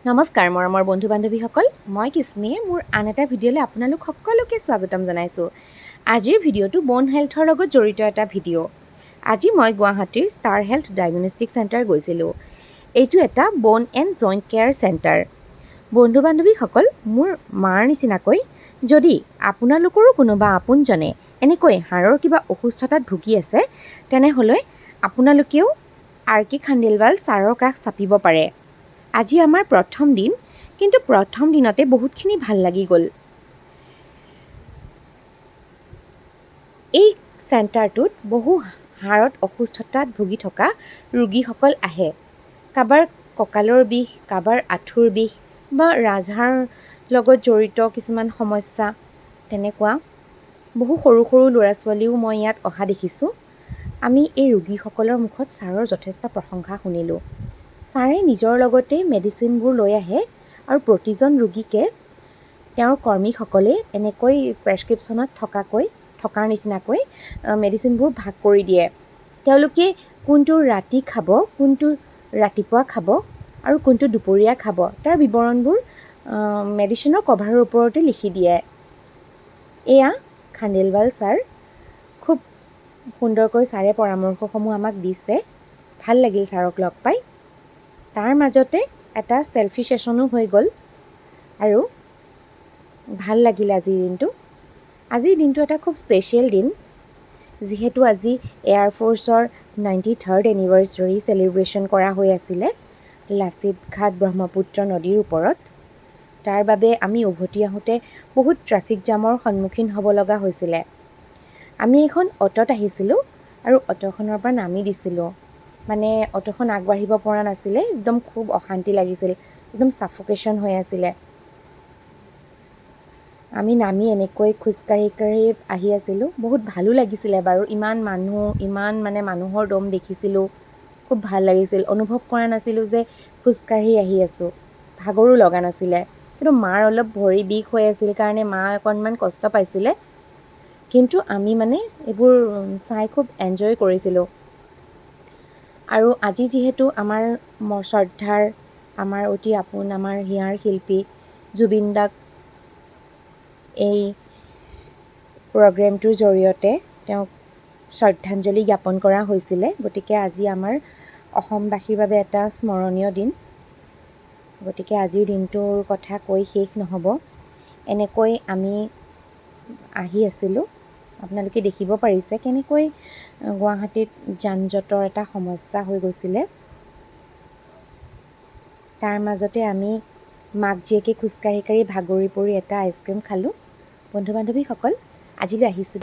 নমস্কাৰ মৰমৰ বন্ধু বান্ধৱীসকল, মই কিস্মিয়ে মোৰ আন এটা ভিডিঅ'লৈ আপোনালোক সকলোকে স্বাগতম জনাইছোঁ। আজিৰ ভিডিঅ'টো বন হেল্থৰ লগত জড়িত এটা ভিডিঅ'। আজি মই গুৱাহাটীৰ ষ্টাৰ হেল্থ ডায়েগনষ্টিক চেণ্টাৰ গৈছিলোঁ। এইটো এটা বন এণ্ড জইণ্ট কেয়াৰ চেণ্টাৰ। বন্ধু বান্ধৱীসকল, মোৰ মাৰ নিচিনাকৈ যদি আপোনালোকৰো কোনোবা আপোনজনে এনেকৈ হাড়ৰ কিবা অসুস্থতাত ভুগি আছে, তেনেহ'লে আপোনালোকেও RK খাণ্ডেলৱাল ছাৰৰ কাষ চাপিব পাৰে। আজি আমাৰ প্ৰথম দিন, কিন্তু প্ৰথম দিনতে বহুতখিনি ভাল লাগি গ'ল। এই চেণ্টাৰটোত বহু হাড়ত অসুস্থতাত ভুগি থকা ৰোগীসকল আহে। কাৰোবাৰ কঁকালৰ বিষ, কাৰোবাৰ আঁঠুৰ বিষ বা ৰাজহাড়ৰ লগত জড়িত কিছুমান সমস্যা, তেনেকুৱা বহু সৰু সৰু ল'ৰা ছোৱালীও মই ইয়াত অহা দেখিছোঁ। আমি এই ৰোগীসকলৰ মুখত ছাৰৰ যথেষ্ট প্ৰশংসা শুনিলোঁ। ছাৰে নিজৰ লগতে মেডিচিনবোৰ লৈ আহে আৰু প্ৰতিজন ৰোগীকে তেওঁৰ কৰ্মীসকলে এনেকৈ প্ৰেছক্ৰিপশ্যনত থকাৰ নিচিনাকৈ মেডিচিনবোৰ ভাগ কৰি দিয়ে। তেওঁলোকে কোনটো ৰাতি খাব, কোনটো ৰাতিপুৱা খাব আৰু কোনটো দুপৰীয়া খাব, তাৰ বিৱৰণবোৰ মেডিচিনৰ কভাৰৰ ওপৰতে লিখি দিয়ে। এয়া খাণ্ডেলৱাল ছাৰ। খুব সুন্দৰকৈ ছাৰে পৰামৰ্শসমূহ আমাক দিছে। ভাল লাগিল ছাৰক লগ পাই। তাৰ মাজতে এটা চেলফি ছেশ্যনো হৈ গ'ল আৰু ভাল লাগিল আজিৰ দিনটো। আজিৰ দিনটো এটা খুব স্পেচিয়েল দিন, যিহেতু আজি এয়াৰফ'ৰ্চৰ 93rd এনিভাৰ্চাৰী চেলিব্ৰেশ্যন কৰা হৈ আছিলে লাচিত ঘাট ব্ৰহ্মপুত্ৰ নদীৰ ওপৰত। তাৰ বাবে আমি উভতি আহোঁতে বহুত ট্ৰেফিক জামৰ সন্মুখীন হ'ব লগা হৈছিলে। আমি এখন অ'টত আহিছিলোঁ আৰু অ'টখনৰ পৰা নামি দিছিলোঁ। মানে অ'টখন আগবাঢ়িব পৰা নাছিলে, একদম খুব অশান্তি লাগিছিল, একদম ছাফোকেশ্যন হৈ আছিলে। আমি নামি এনেকৈ খোজকাঢ়ি আহি আছিলোঁ। বহুত ভালো লাগিছিলে বাৰু, ইমান মানুহৰ দম দেখিছিলোঁ। খুব ভাল লাগিছিল, অনুভৱ কৰা নাছিলোঁ যে খোজকাঢ়ি আহি আছোঁ। ভাগৰো লগা নাছিলে, কিন্তু মাৰ অলপ ভৰি বিষ হৈ আছিল কাৰণে মা অকণমান কষ্ট পাইছিলে। কিন্তু আমি এইবোৰ চাই খুব এনজয় কৰিছিলোঁ। আৰু আজি যিহেতু আমাৰ শ্ৰদ্ধাৰ, আমাৰ অতি আপোন, আমাৰ হিয়াৰ শিল্পী জুবিন দাক এই প্ৰগ্ৰেমটোৰ জৰিয়তে তেওঁক শ্ৰদ্ধাঞ্জলি জ্ঞাপন কৰা হৈছিলে, গতিকে আজি আমাৰ অসমবাসীৰ বাবে এটা স্মৰণীয় দিন। গতিকে আজিৰ দিনটোৰ কথা কৈ শেষ নহ'ব। এনেকৈ আমি আহি আছিলোঁ। আপোনালোকে দেখিব পাৰিছে কেনেকৈ গুৱাহাটীত যান জঁটৰ এটা সমস্যা হৈ গৈছিলে। তাৰ মাজতে আমি মাক জীয়েকে খোজকাঢ়ি ভাগৰি পৰি এটা আইচক্ৰীম খালোঁ। বন্ধু বান্ধৱীসকল, আজিলৈ আহিছোঁ।